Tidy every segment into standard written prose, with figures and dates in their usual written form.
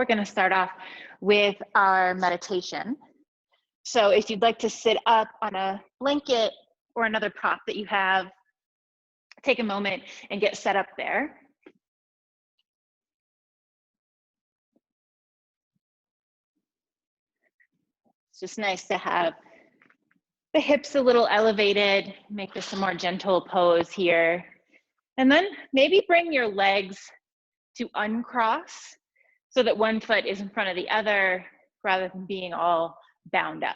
We're going to start off with our meditation. So if you'd like to sit up on a blanket or another prop that you have, take a moment and get set up there. It's just nice to have the hips a little elevated, make this a more gentle pose here. And then maybe bring your legs to uncross so that one foot is in front of the other rather than being all bound up.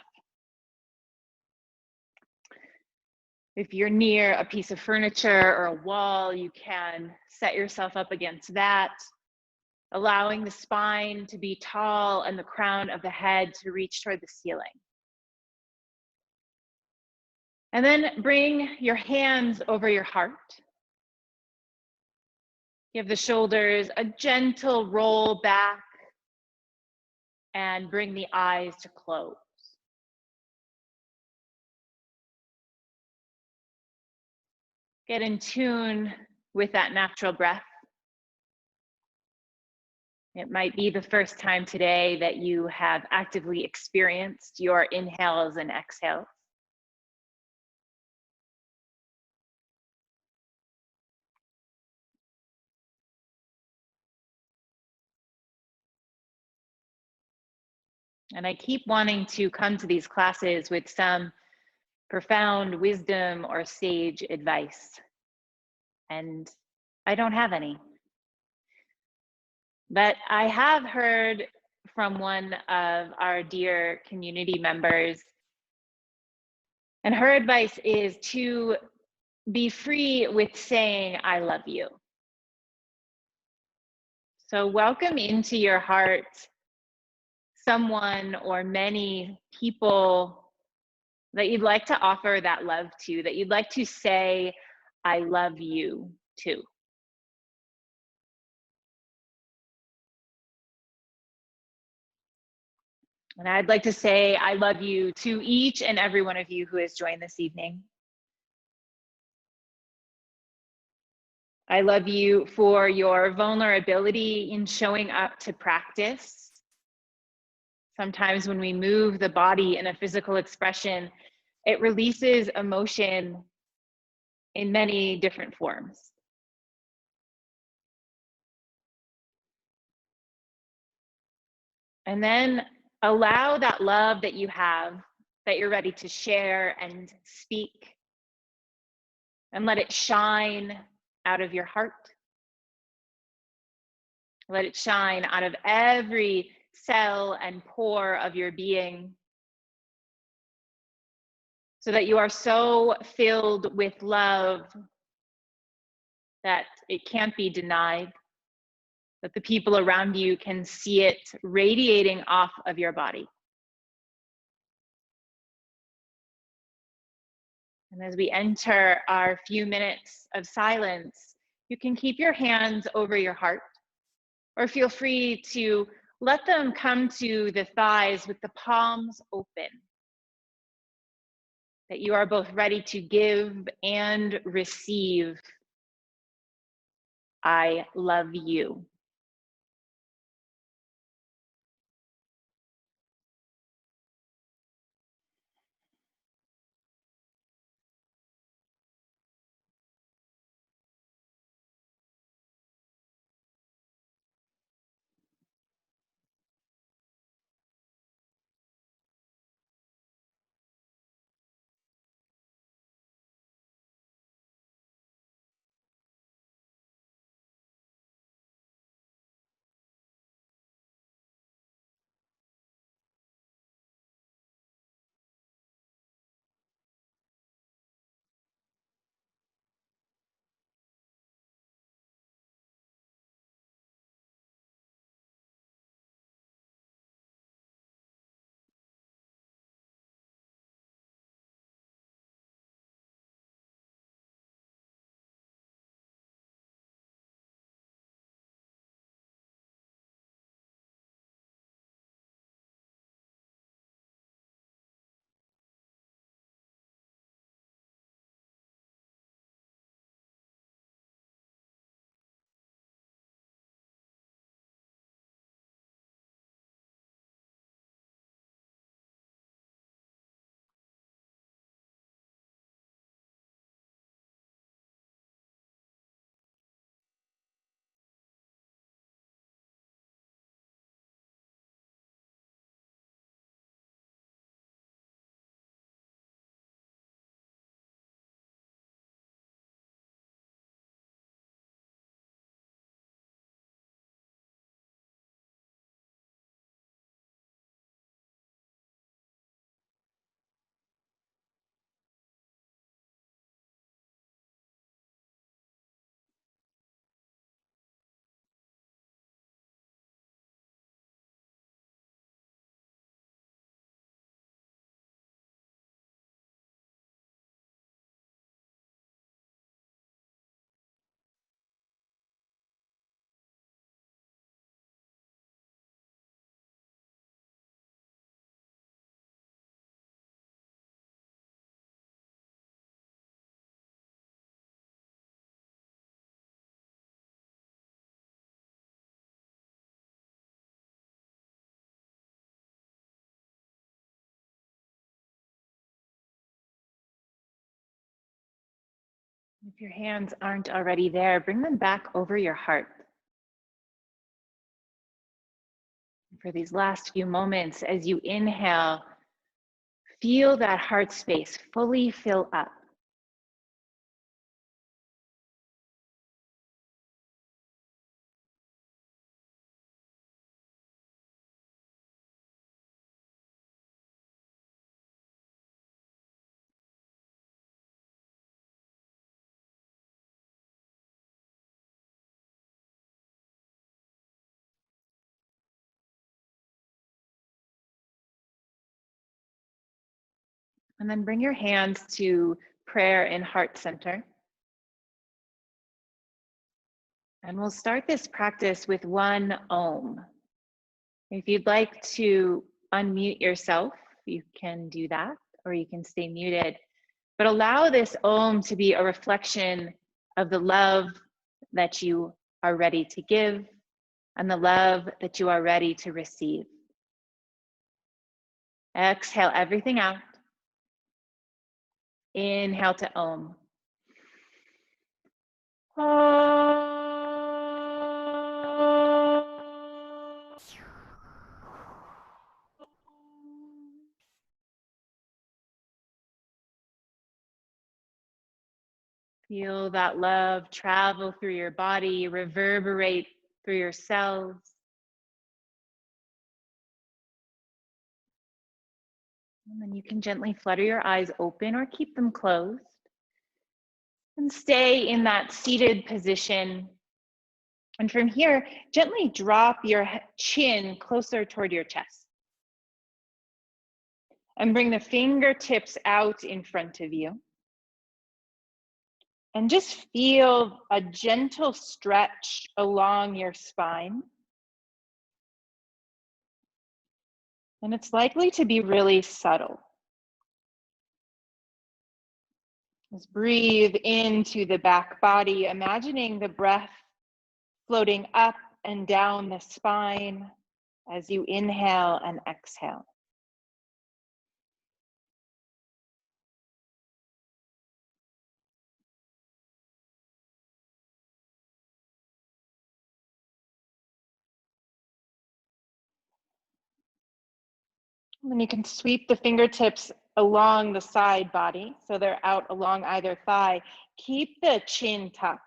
If you're near a piece of furniture or a wall, you can set yourself up against that, allowing the spine to be tall and the crown of the head to reach toward the ceiling. And then bring your hands over your heart. Give the shoulders a gentle roll back and bring the eyes to close. Get in tune with that natural breath. It might be the first time today that you have actively experienced your inhales and exhales. And I keep wanting to come to these classes with some profound wisdom or sage advice, and I don't have any. But I have heard from one of our dear community members, and her advice is to be free with saying, I love you. So welcome into your heart someone or many people that you'd like to offer that love to, that you'd like to say, I love you to. And I'd like to say, I love you to each and every one of you who has joined this evening. I love you for your vulnerability in showing up to practice. Sometimes when we move the body in a physical expression, it releases emotion in many different forms. And then allow that love that you have, that you're ready to share and speak, and let it shine out of your heart. Let it shine out of every cell and pore of your being, so that you are so filled with love that it can't be denied, that the people around you can see it radiating off of your body. And as we enter our few minutes of silence, you can keep your hands over your heart, or feel free to let them come to the thighs with the palms open, that you are both ready to give and receive. I love you. If your hands aren't already there, bring them back over your heart. For these last few moments, as you inhale, feel that heart space fully fill up. And then bring your hands to prayer in heart center. And we'll start this practice with one Om. If you'd like to unmute yourself, you can do that, or you can stay muted. But allow this Om to be a reflection of the love that you are ready to give and the love that you are ready to receive. Exhale everything out. Inhale to Om. Feel that love travel through your body, reverberate through your cells. And then you can gently flutter your eyes open or keep them closed. And stay in that seated position. And from here, gently drop your chin closer toward your chest. And bring the fingertips out in front of you. And just feel a gentle stretch along your spine. And it's likely to be really subtle. Just breathe into the back body, imagining the breath floating up and down the spine as you inhale and exhale. And then you can sweep the fingertips along the side body, so they're out along either thigh. Keep the chin tucked.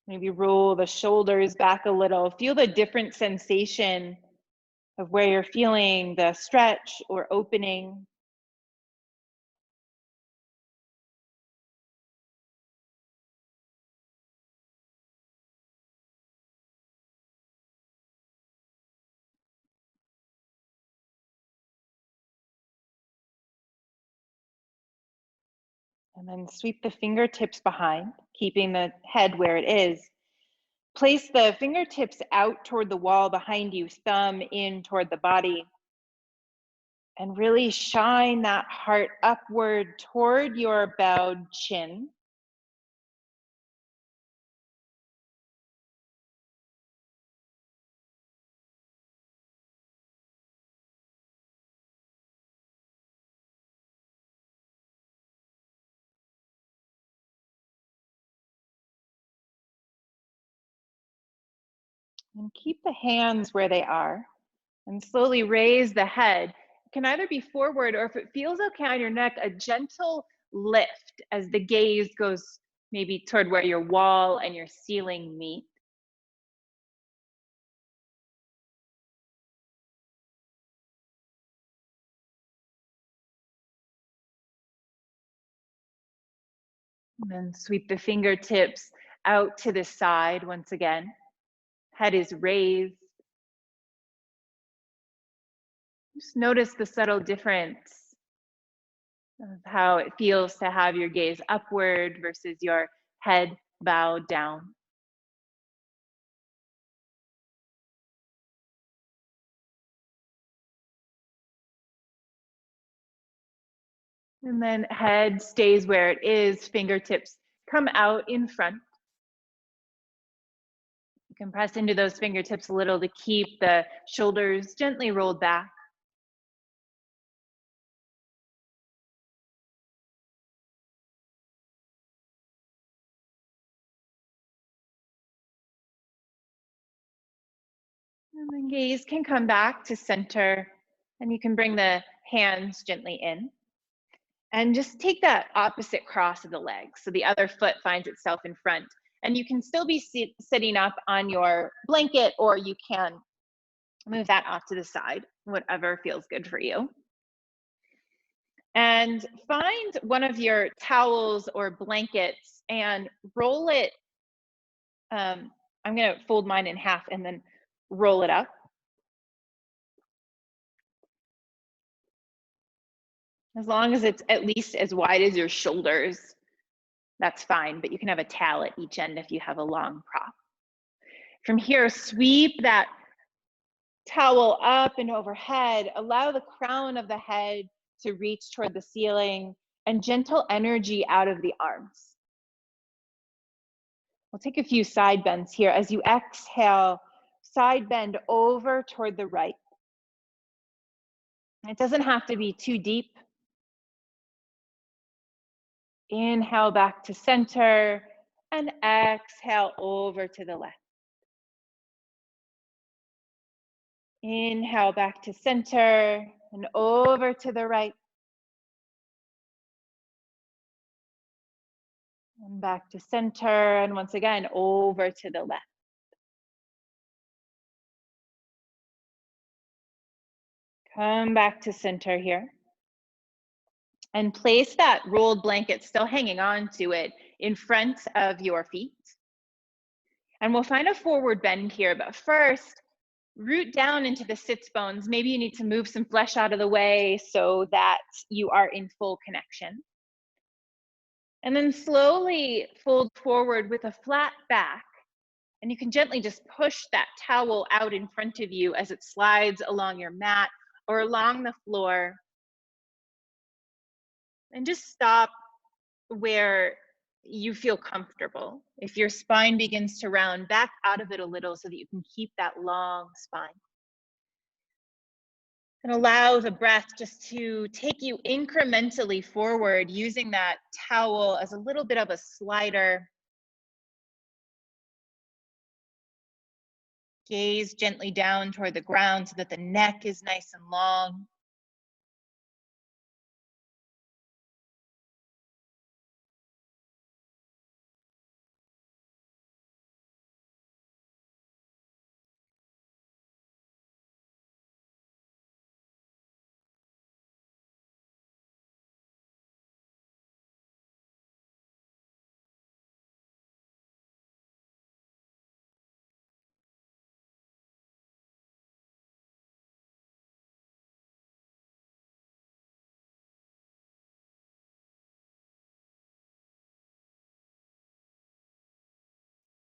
Maybe roll the shoulders back a little. Feel the different sensation of where you're feeling the stretch or opening. And then sweep the fingertips behind, keeping the head where it is. Place the fingertips out toward the wall behind you, thumb in toward the body. And really shine that heart upward toward your bowed chin. And keep the hands where they are. And slowly raise the head. It can either be forward, or if it feels okay on your neck, a gentle lift as the gaze goes maybe toward where your wall and your ceiling meet. And then sweep the fingertips out to the side once again. Head is raised. Just notice the subtle difference of how it feels to have your gaze upward versus your head bowed down. And then head stays where it is, fingertips come out in front. You can press into those fingertips a little to keep the shoulders gently rolled back. And gaze can come back to center, and you can bring the hands gently in. And just take that opposite cross of the legs. So the other foot finds itself in front. And you can still be sitting up on your blanket, or you can move that off to the side, whatever feels good for you. And find one of your towels or blankets and roll it. I'm going to fold mine in half and then roll it up. As long as it's at least as wide as your shoulders, that's fine, but you can have a towel at each end if you have a long prop. From here, sweep that towel up and overhead. Allow the crown of the head to reach toward the ceiling, and gentle energy out of the arms. We'll take a few side bends here. As you exhale, side bend over toward the right. It doesn't have to be too deep. Inhale back to center, and exhale over to the left. Inhale back to center and over to the right. And back to center, and once again, over to the left. Come back to center here. And place that rolled blanket, still hanging on to it, in front of your feet. And we'll find a forward bend here, but first, root down into the sits bones. Maybe you need to move some flesh out of the way so that you are in full connection. And then slowly fold forward with a flat back. And you can gently just push that towel out in front of you as it slides along your mat or along the floor. And just stop where you feel comfortable. If your spine begins to round, back out of it a little so that you can keep that long spine. And allow the breath just to take you incrementally forward, using that towel as a little bit of a slider. Gaze gently down toward the ground so that the neck is nice and long.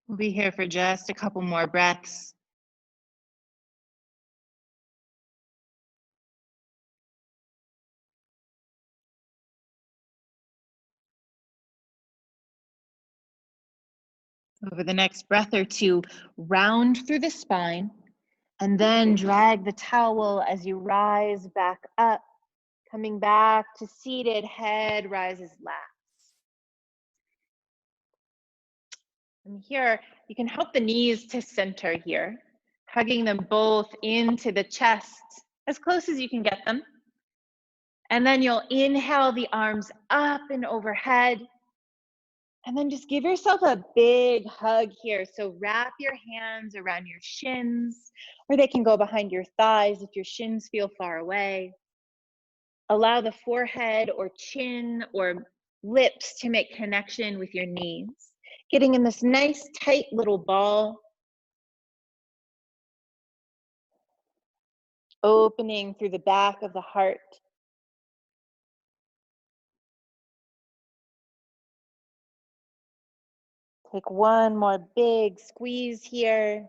We'll be here for just a couple more breaths. Over the next breath or two, round through the spine, and then drag the towel as you rise back up, coming back to seated, head rises laps. And here, you can help the knees to center here, hugging them both into the chest, as close as you can get them. And then you'll inhale the arms up and overhead. And then just give yourself a big hug here. So wrap your hands around your shins, or they can go behind your thighs if your shins feel far away. Allow the forehead or chin or lips to make connection with your knees. Getting in this nice tight little ball. Opening through the back of the heart. Take one more big squeeze here.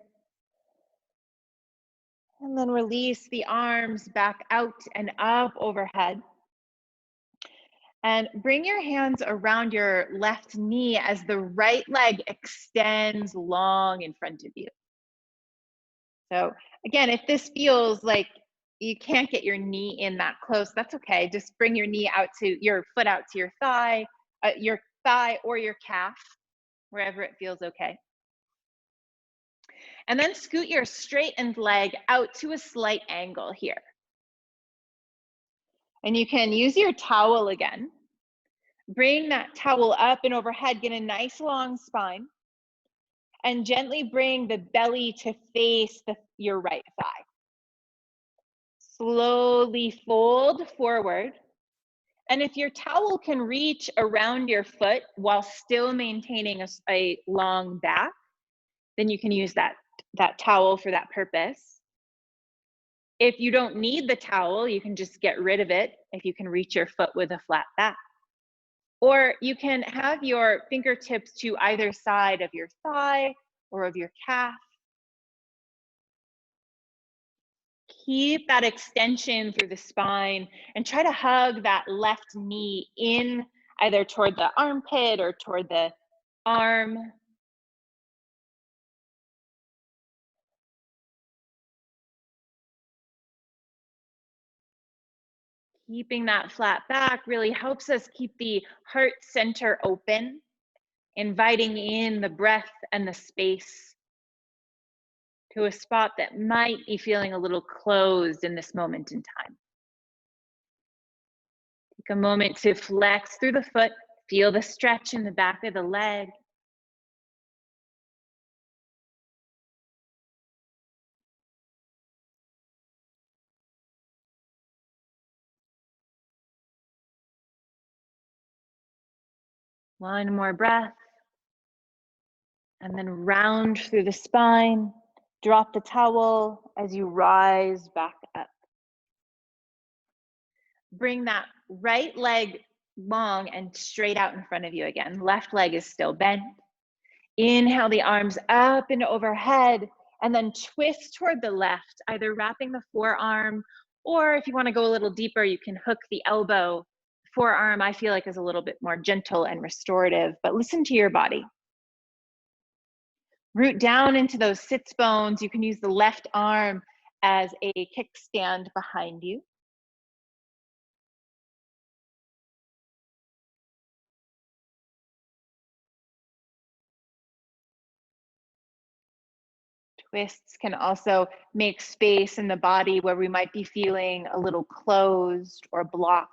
And then release the arms back out and up overhead. And bring your hands around your left knee as the right leg extends long in front of you. So again, if this feels like you can't get your knee in that close, that's okay. Just bring your knee out to your foot out to your thigh or your calf, wherever it feels okay. And then scoot your straightened leg out to a slight angle here. And you can use your towel again. Bring that towel up and overhead, get a nice long spine, and gently bring the belly to face your right thigh. Slowly fold forward. And if your towel can reach around your foot while still maintaining a long back, then you can use that towel for that purpose. If you don't need the towel, you can just get rid of it if you can reach your foot with a flat back. Or you can have your fingertips to either side of your thigh or of your calf. Keep that extension through the spine and try to hug that left knee in either toward the armpit or toward the arm. Keeping that flat back really helps us keep the heart center open, inviting in the breath and the space to a spot that might be feeling a little closed in this moment in time. Take a moment to flex through the foot, feel the stretch in the back of the leg. One more breath. And then round through the spine. Drop the towel as you rise back up. Bring that right leg long and straight out in front of you again. Left leg is still bent. Inhale the arms up and overhead, and then twist toward the left, either wrapping the forearm, or if you want to go a little deeper, you can hook the elbow. Forearm, I feel like, is a little bit more gentle and restorative, but listen to your body. Root down into those sits bones. You can use the left arm as a kickstand behind you. Twists can also make space in the body where we might be feeling a little closed or blocked.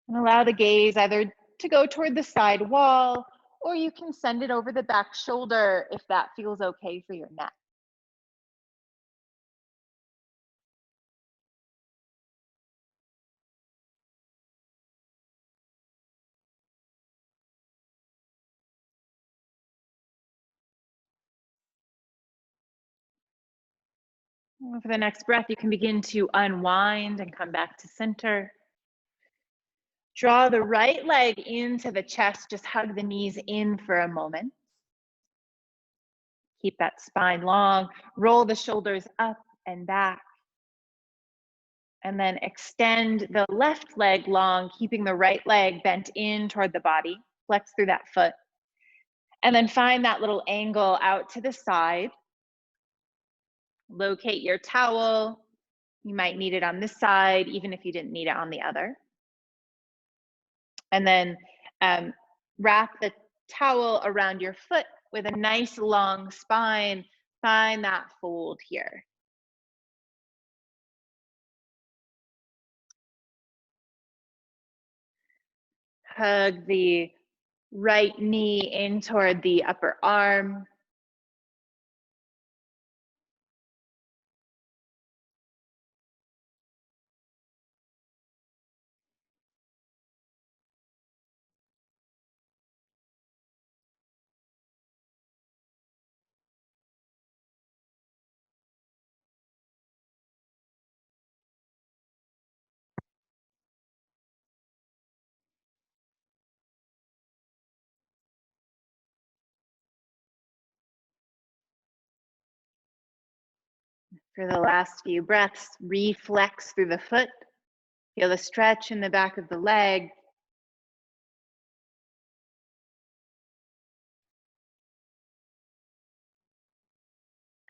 And allow the gaze either to go toward the side wall, or you can send it over the back shoulder if that feels okay for your neck. For the next breath, you can begin to unwind and come back to center. Draw the right leg into the chest, just hug the knees in for a moment. Keep that spine long, roll the shoulders up and back. And then extend the left leg long, keeping the right leg bent in toward the body. Flex through that foot. And then find that little angle out to the side. Locate your towel. You might need it on this side, even if you didn't need it on the other. And then wrap the towel around your foot with a nice long spine. Find that fold here. Hug the right knee in toward the upper arm. For the last few breaths, reflex through the foot. Feel the stretch in the back of the leg.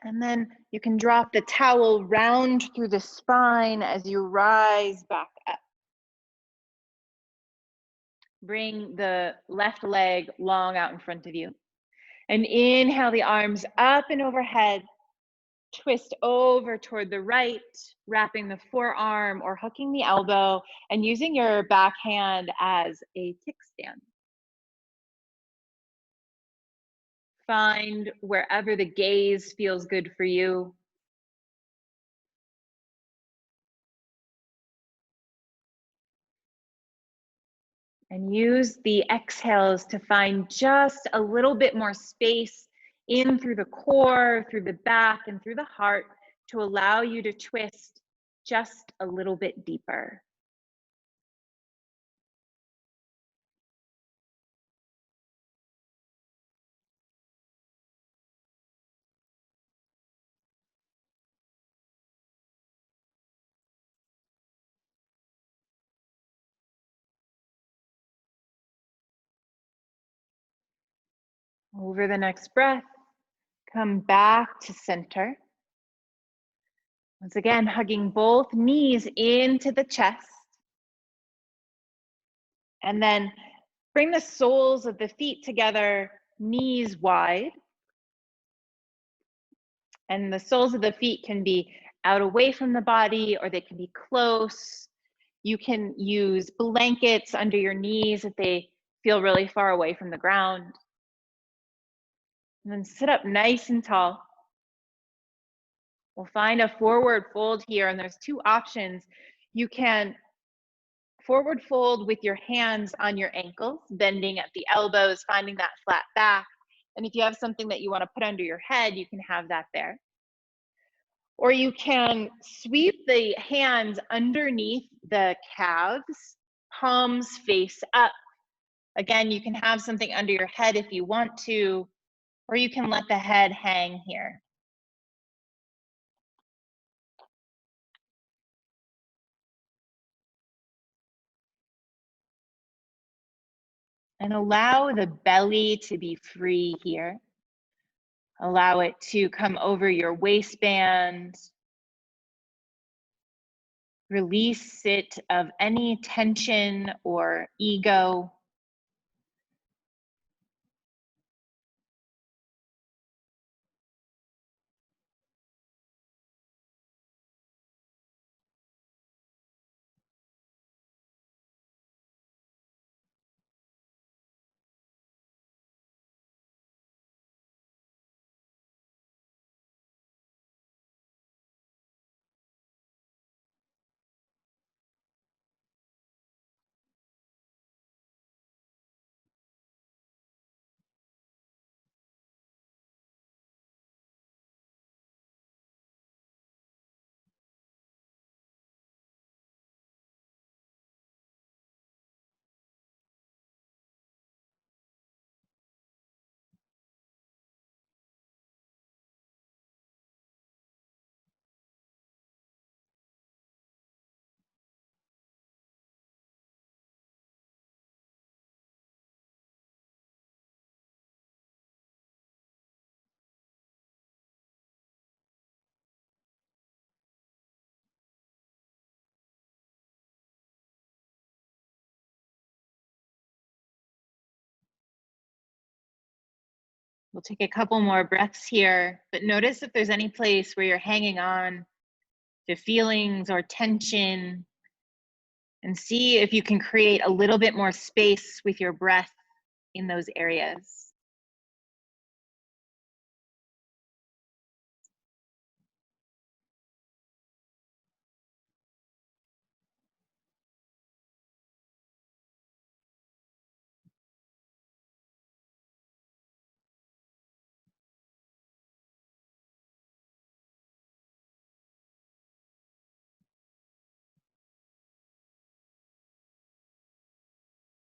And then you can drop the towel round through the spine as you rise back up. Bring the left leg long out in front of you. And inhale the arms up and overhead. Twist over toward the right, wrapping the forearm or hooking the elbow and using your back hand as a kickstand. Find wherever the gaze feels good for you. And use the exhales to find just a little bit more space in through the core, through the back, and through the heart to allow you to twist just a little bit deeper. Over the next breath, come back to center. Once again, hugging both knees into the chest. And then bring the soles of the feet together, knees wide. And the soles of the feet can be out away from the body or they can be close. You can use blankets under your knees if they feel really far away from the ground. And then sit up nice and tall. We'll find a forward fold here, and there's two options. You can forward fold with your hands on your ankles, bending at the elbows, finding that flat back. And if you have something that you want to put under your head, you can have that there. Or you can sweep the hands underneath the calves, palms face up. Again, you can have something under your head if you want to, or you can let the head hang here. And allow the belly to be free here. Allow it to come over your waistband. Release it of any tension or ego. We'll take a couple more breaths here, but notice if there's any place where you're hanging on to feelings or tension, and see if you can create a little bit more space with your breath in those areas.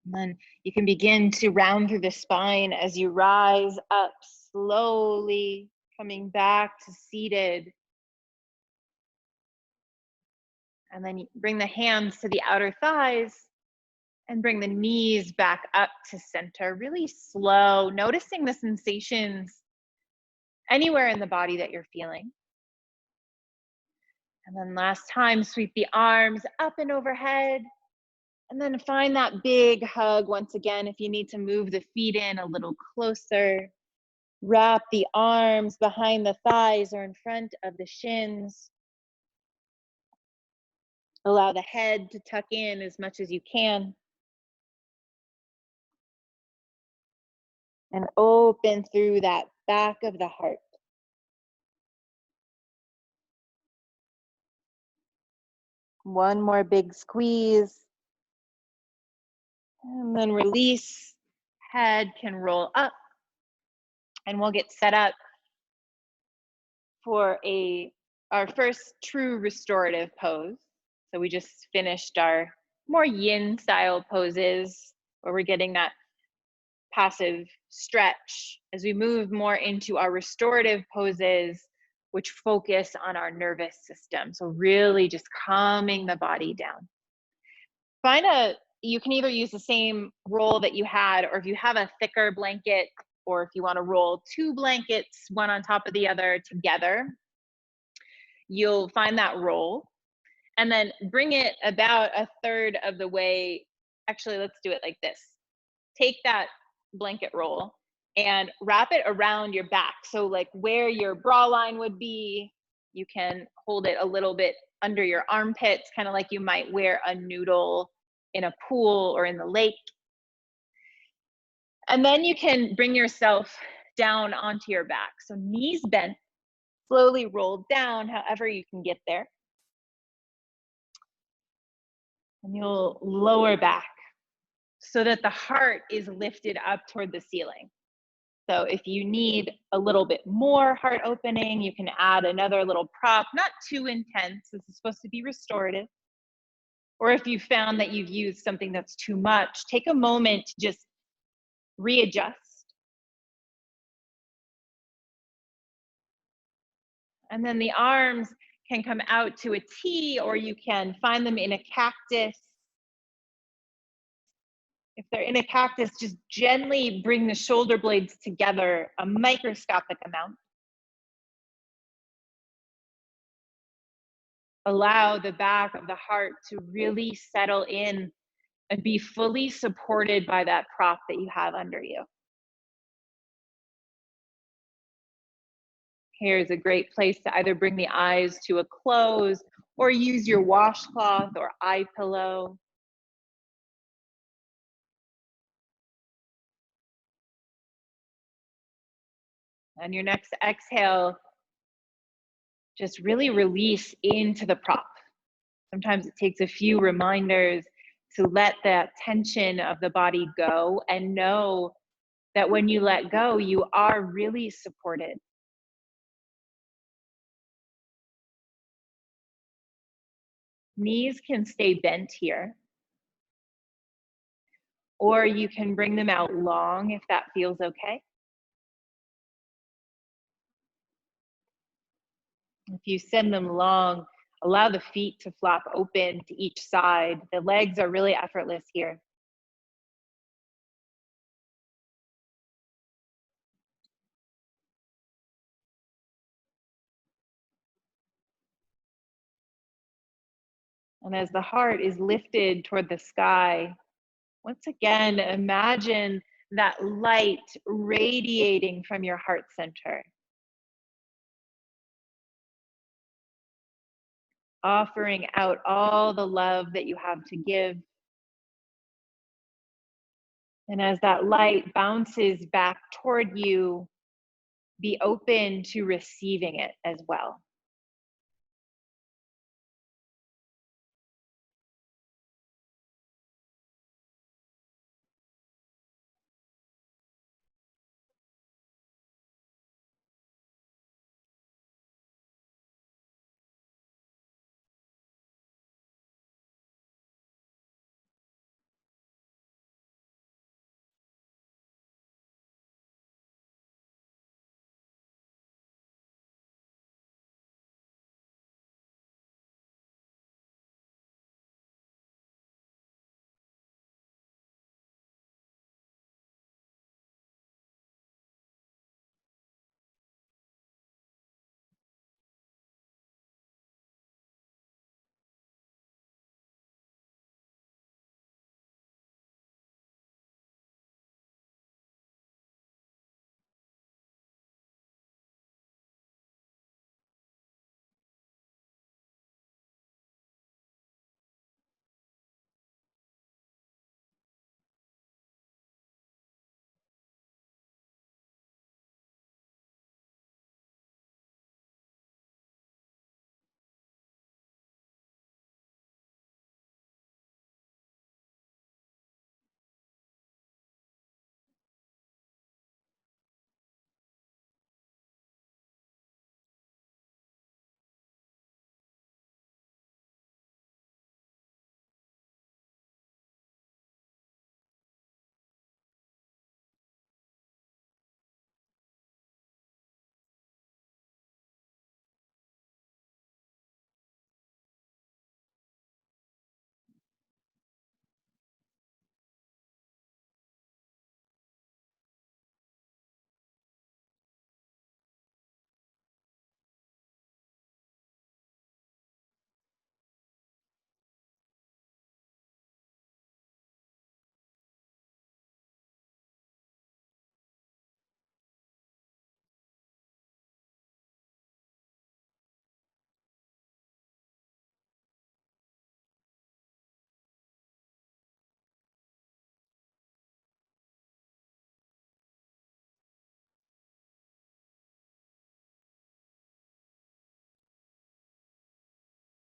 And then you can begin to round through the spine as you rise up slowly, coming back to seated. And then you bring the hands to the outer thighs and bring the knees back up to center, really slow, noticing the sensations anywhere in the body that you're feeling. And then last time, sweep the arms up and overhead. And then find that big hug once again. If you need to move the feet in a little closer, wrap the arms behind the thighs or in front of the shins. Allow the head to tuck in as much as you can. And open through that back of the heart. One more big squeeze. And then release. Head can roll up. And we'll get set up for our first true restorative pose. So we just finished our more yin style poses where we're getting that passive stretch as we move more into our restorative poses, which focus on our nervous system. So really just calming the body down. You can either use the same roll that you had, or if you have a thicker blanket, or if you want to roll two blankets, one on top of the other together, you'll find that roll and then bring it about a third of the way. Actually, let's do it like this. Take that blanket roll and wrap it around your back. So like where your bra line would be, you can hold it a little bit under your armpits, kind of like you might wear a noodle in a pool or in the lake. And then you can bring yourself down onto your back. So knees bent, slowly roll down however you can get there. And you'll lower back so that the heart is lifted up toward the ceiling. So if you need a little bit more heart opening, you can add another little prop, not too intense. This is supposed to be restorative. Or if you found that you've used something that's too much, take a moment to just readjust. And then the arms can come out to a T, or you can find them in a cactus. If they're in a cactus, just gently bring the shoulder blades together a microscopic amount. Allow the back of the heart to really settle in and be fully supported by that prop that you have under you. Here's a great place to either bring the eyes to a close or use your washcloth or eye pillow. On your next exhale, just really release into the prop. Sometimes it takes a few reminders to let that tension of the body go and know that when you let go, you are really supported. Knees can stay bent here, or you can bring them out long if that feels okay. If you send them long, allow the feet to flop open to each side. The legs are really effortless here. And as the heart is lifted toward the sky, once again, imagine that light radiating from your heart center, offering out all the love that you have to give. And as that light bounces back toward you, be open to receiving it as well.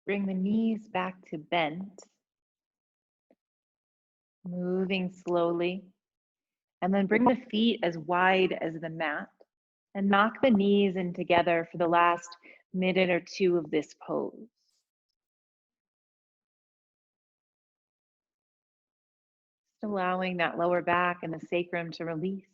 Bring the knees back to bent, moving slowly. And then bring the feet as wide as the mat and knock the knees in together for the last minute or two of this pose. Just allowing that lower back and the sacrum to release.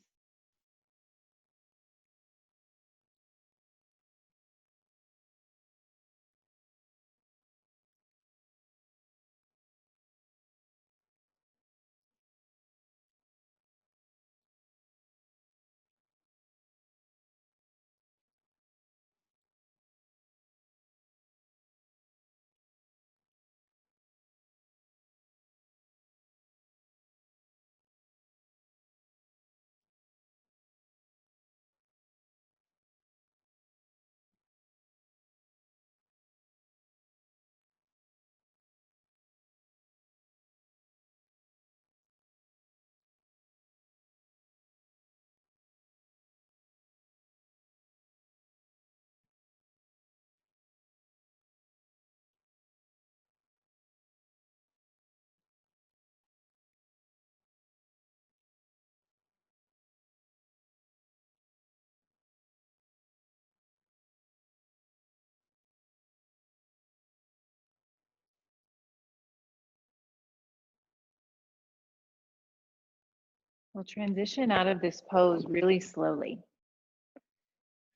We'll transition out of this pose really slowly.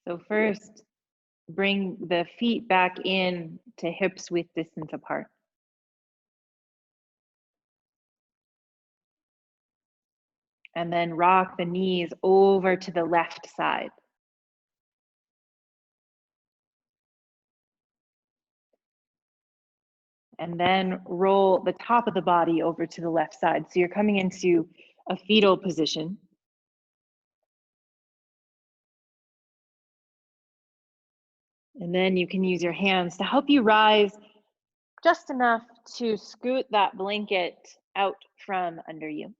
So first, bring the feet back in to hips width distance apart. And then rock the knees over to the left side. And then roll the top of the body over to the left side. So you're coming into a fetal position. And then you can use your hands to help you rise just enough to scoot that blanket out from under you.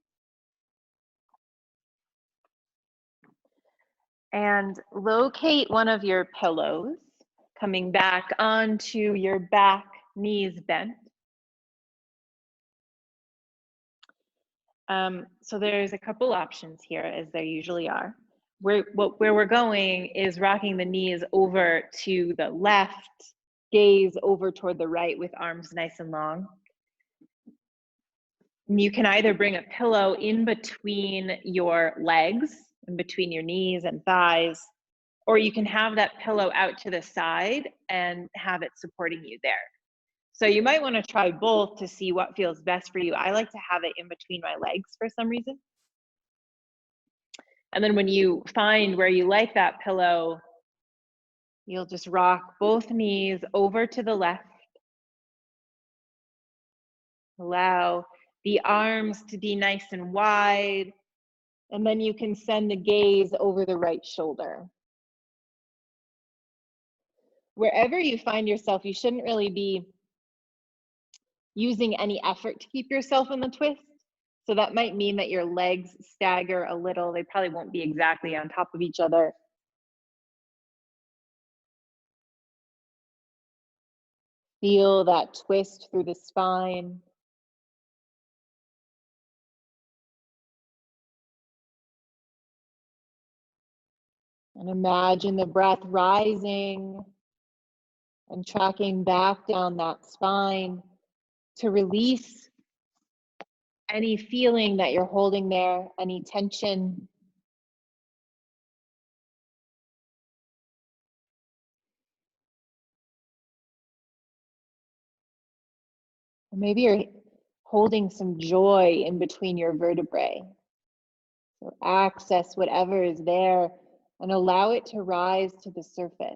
And locate one of your pillows, coming back onto your back, knees bent. So there's a couple options here, as there usually are. Where we're going is rocking the knees over to the left, gaze over toward the right with arms nice and long. And you can either bring a pillow in between your legs, in between your knees and thighs, or you can have that pillow out to the side and have it supporting you there. So you might want to try both to see what feels best for you. I like to have it in between my legs for some reason. And then when you find where you like that pillow, you'll just rock both knees over to the left. Allow the arms to be nice and wide. And then you can send the gaze over the right shoulder. Wherever you find yourself, you shouldn't really be using any effort to keep yourself in the twist. So that might mean that your legs stagger a little. They probably won't be exactly on top of each other. Feel that twist through the spine. And imagine the breath rising and tracking back down that spine to release any feeling that you're holding there, any tension. Maybe you're holding some joy in between your vertebrae. So access whatever is there and allow it to rise to the surface.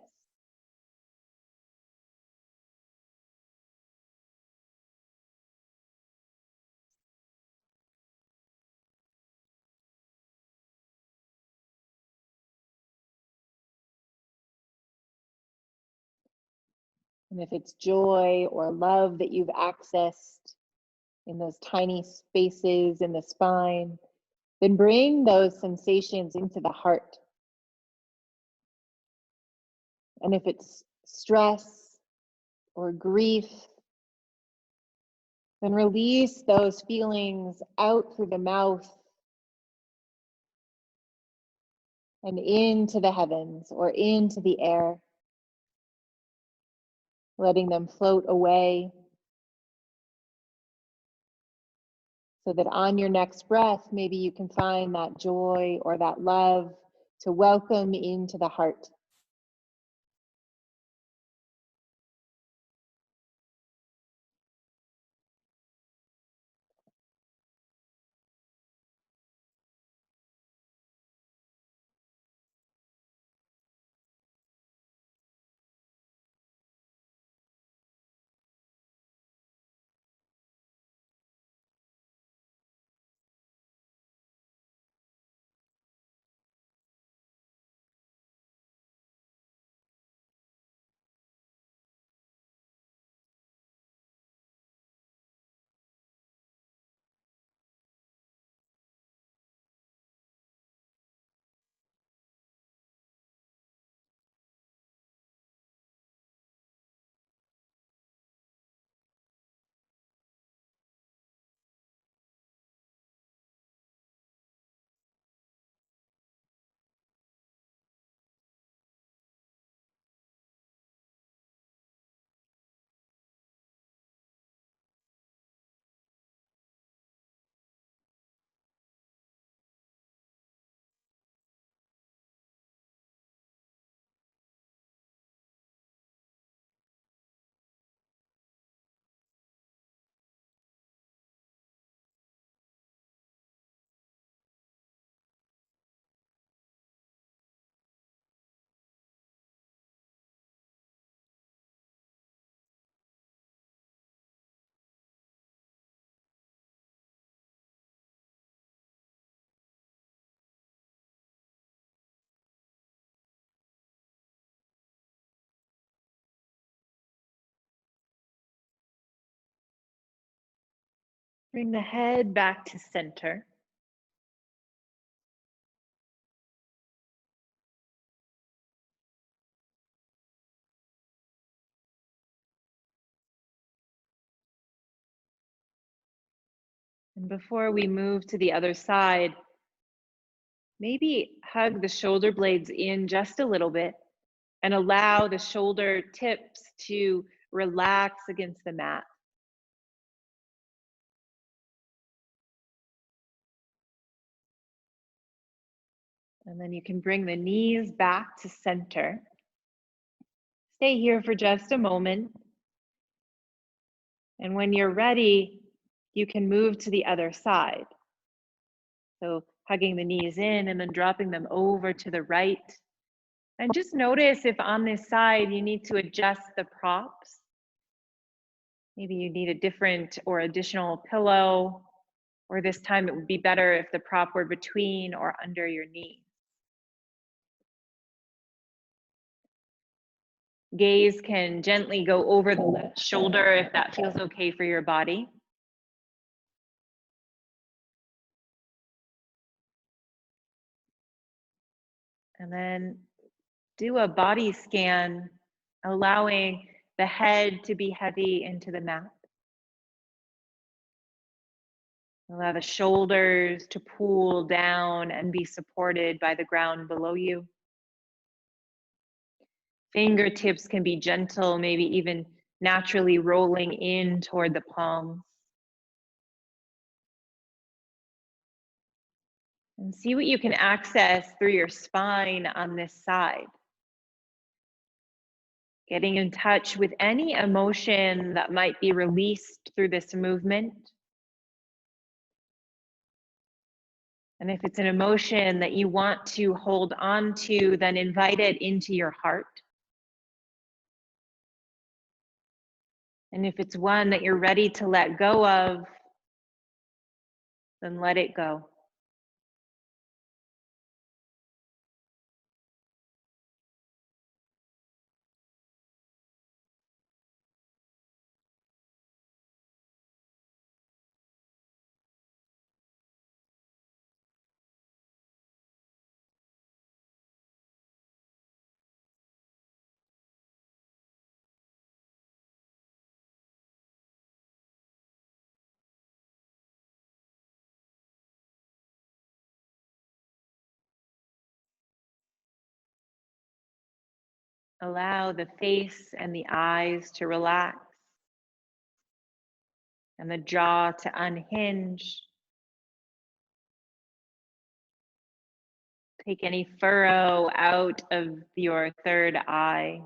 And if it's joy or love that you've accessed in those tiny spaces in the spine, then bring those sensations into the heart. And if it's stress or grief Then release those feelings out through the mouth and into the heavens or into the air, letting them float away so that on your next breath, maybe you can find that joy or that love to welcome into the heart. Bring the head back to center. And before we move to the other side, maybe hug the shoulder blades in just a little bit and allow the shoulder tips to relax against the mat. And then you can bring the knees back to center. Stay here for just a moment. And when you're ready, you can move to the other side. So hugging the knees in and then dropping them over to the right. And just notice if on this side you need to adjust the props. Maybe you need a different or additional pillow, or this time it would be better if the prop were between or under your knee. Gaze can gently go over the left shoulder if that feels okay for your body. And then do a body scan, allowing the head to be heavy into the mat. Allow the shoulders to pull down and be supported by the ground below you. Fingertips can be gentle, maybe even naturally rolling in toward the palms. And see what you can access through your spine on this side. Getting in touch with any emotion that might be released through this movement. And if it's an emotion that you want to hold on to, then invite it into your heart. And if it's one that you're ready to let go of, then let it go. Allow the face and the eyes to relax and the jaw to unhinge. Take any furrow out of your third eye.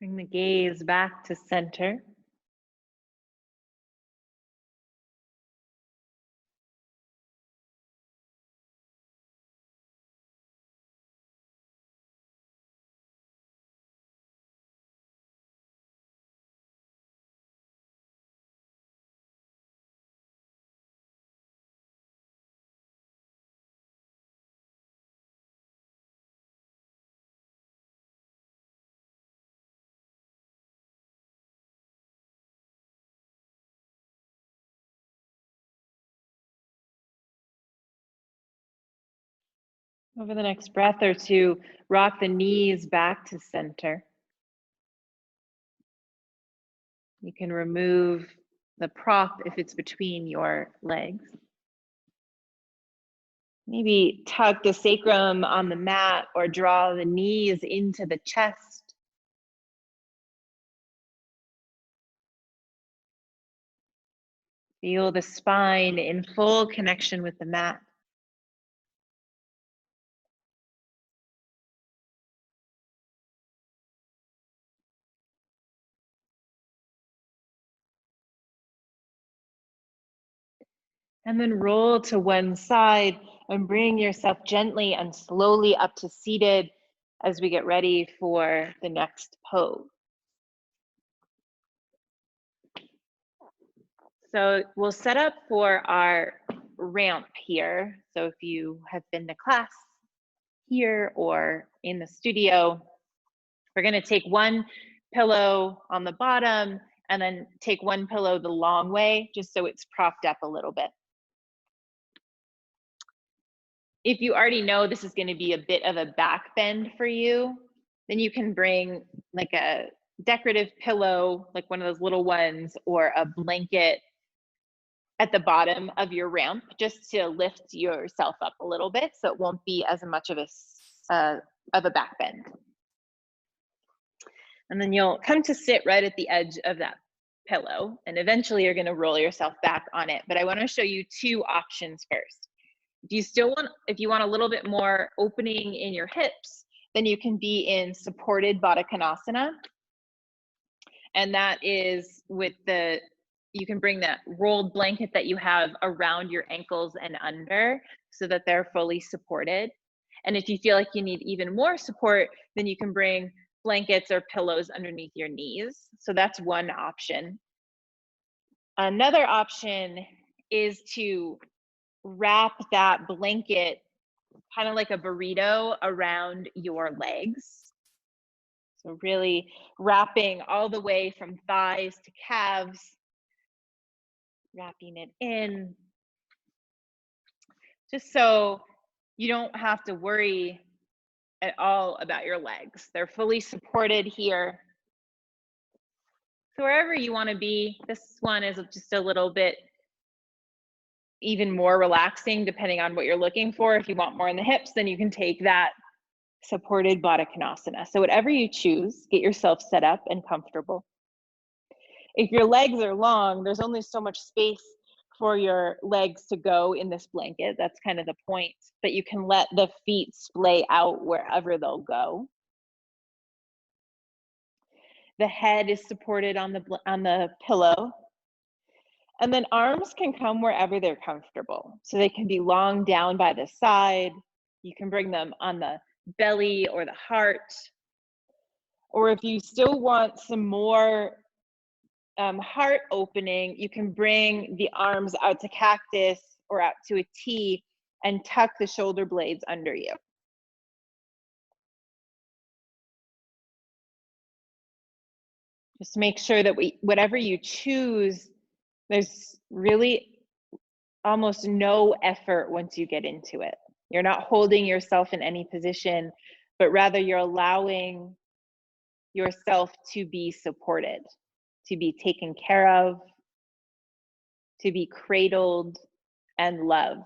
Bring the gaze back to center. Over the next breath or two, rock the knees back to center. You can remove the prop if it's between your legs. Maybe tuck the sacrum on the mat or draw the knees into the chest. Feel the spine in full connection with the mat. And then roll to one side and bring yourself gently and slowly up to seated as we get ready for the next pose. So we'll set up for our ramp here. So if you have been to class here or in the studio, we're going to take one pillow on the bottom and then take one pillow the long way, just so it's propped up a little bit. If you already know this is going to be a bit of a back bend for you, then you can bring like a decorative pillow, like one of those little ones, or a blanket at the bottom of your ramp, just to lift yourself up a little bit, so it won't be as much of a back bend. And then you'll come to sit right at the edge of that pillow, and eventually you're going to roll yourself back on it. But I want to show you two options first. If you want a little bit more opening in your hips, then you can be in supported Baddha Konasana. And that is you can bring that rolled blanket that you have around your ankles and under so that they're fully supported. And if you feel like you need even more support, then you can bring blankets or pillows underneath your knees. So that's one option. Another option is to wrap that blanket kind of like a burrito around your legs. So really wrapping all the way from thighs to calves, wrapping it in, just so you don't have to worry at all about your legs. They're fully supported here. So wherever you want to be, this one is just a little bit even more relaxing depending on what you're looking for. If you want more in the hips, then you can take that supported Baddha Konasana. So whatever you choose, get yourself set up and comfortable. If your legs are long, there's only so much space for your legs to go in this blanket. That's kind of the point, but you can let the feet splay out wherever they'll go. The head is supported on the pillow. And then arms can come wherever they're comfortable. So they can be long down by the side. You can bring them on the belly or the heart. Or if you still want some more heart opening, you can bring the arms out to cactus or out to a T and tuck the shoulder blades under you. Just make sure that whatever you choose, there's really almost no effort once you get into it. You're not holding yourself in any position, but rather you're allowing yourself to be supported, to be taken care of, to be cradled and loved.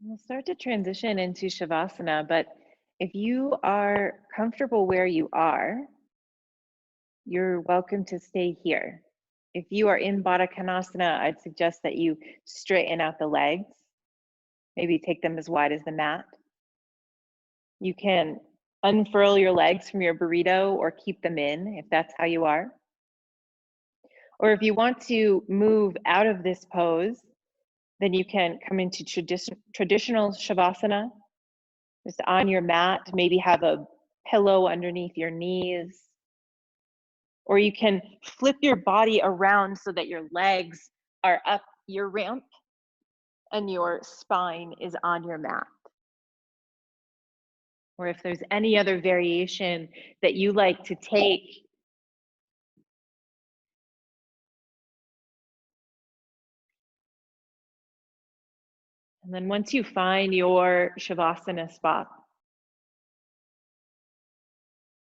We'll start to transition into Shavasana, but if you are comfortable where you are, you're welcome to stay here. If you are in Baddha Konasana, I'd suggest that you straighten out the legs, maybe take them as wide as the mat. You can unfurl your legs from your burrito or keep them in if that's how you are. Or if you want to move out of this pose, then you can come into traditional Shavasana, just on your mat, maybe have a pillow underneath your knees. Or you can flip your body around so that your legs are up your ramp and your spine is on your mat. Or if there's any other variation that you like to take. And then once you find your Shavasana spot,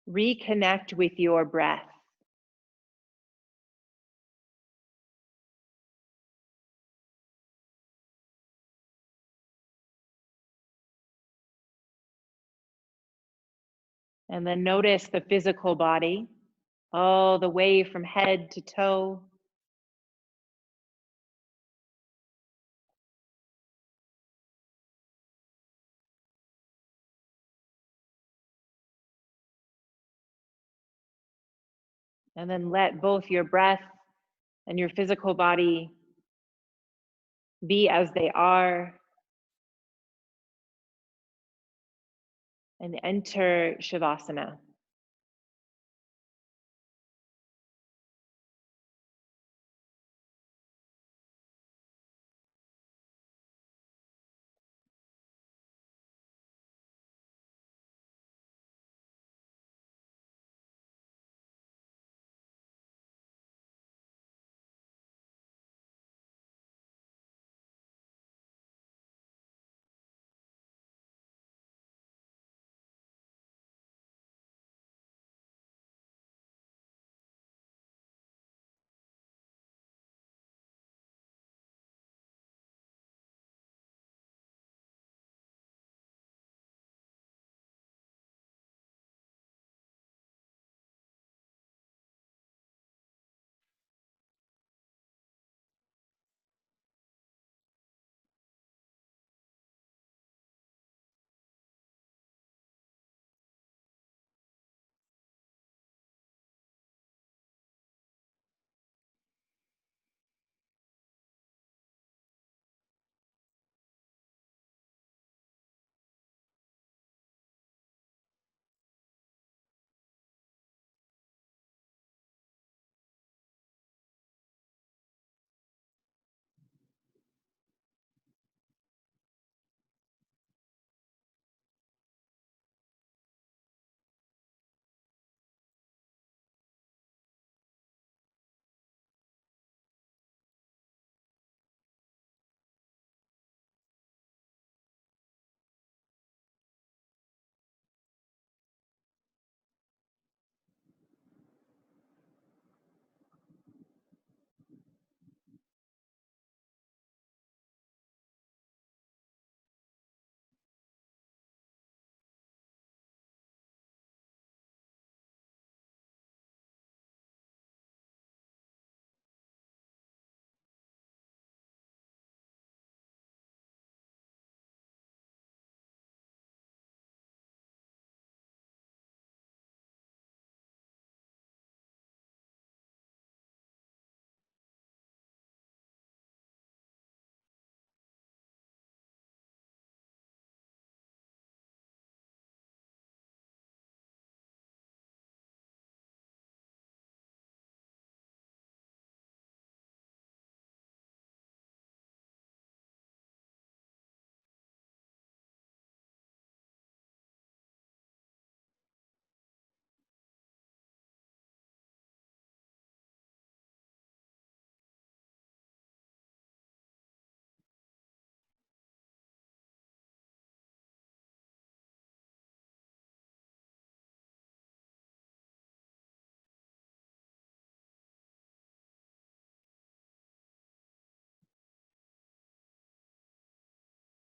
reconnect with your breath. And then notice the physical body, all the way from head to toe. And then let both your breath and your physical body be as they are. And enter Shavasana.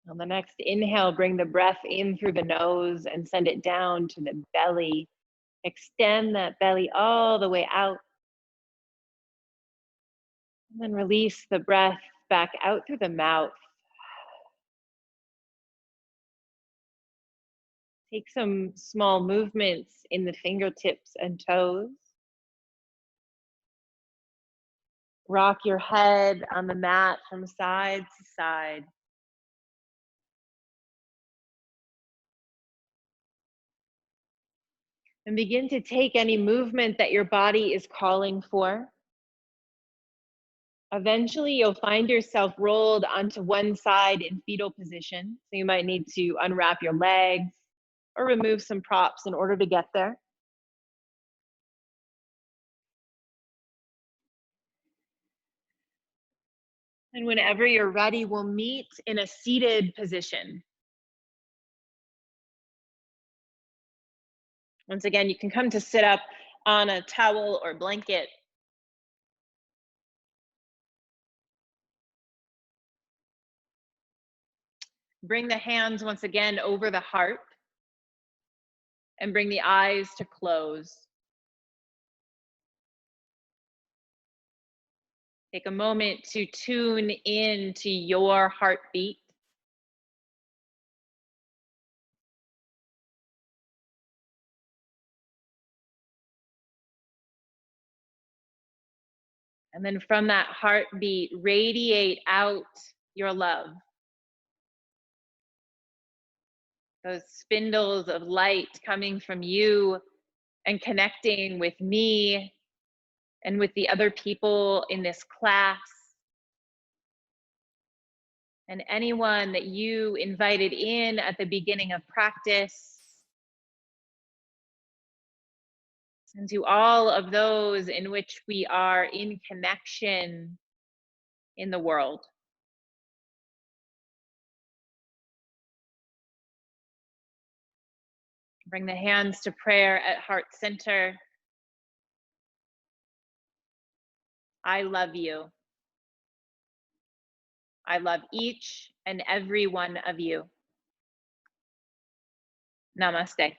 On the next inhale, bring the breath in through the nose and send it down to the belly. Extend that belly all the way out. And then release the breath back out through the mouth. Take some small movements in the fingertips and toes. Rock your head on the mat from side to side. And begin to take any movement that your body is calling for. Eventually, you'll find yourself rolled onto one side in fetal position. So you might need to unwrap your legs or remove some props in order to get there. And whenever you're ready, we'll meet in a seated position. Once again, you can come to sit up on a towel or blanket. Bring the hands once again over the heart and bring the eyes to close. Take a moment to tune in to your heartbeat. And then from that heartbeat, radiate out your love. Those spindles of light coming from you and connecting with me and with the other people in this class and anyone that you invited in at the beginning of practice, and to all of those in which we are in connection in the world. Bring the hands to prayer at heart center. I love you. I love each and every one of you. Namaste.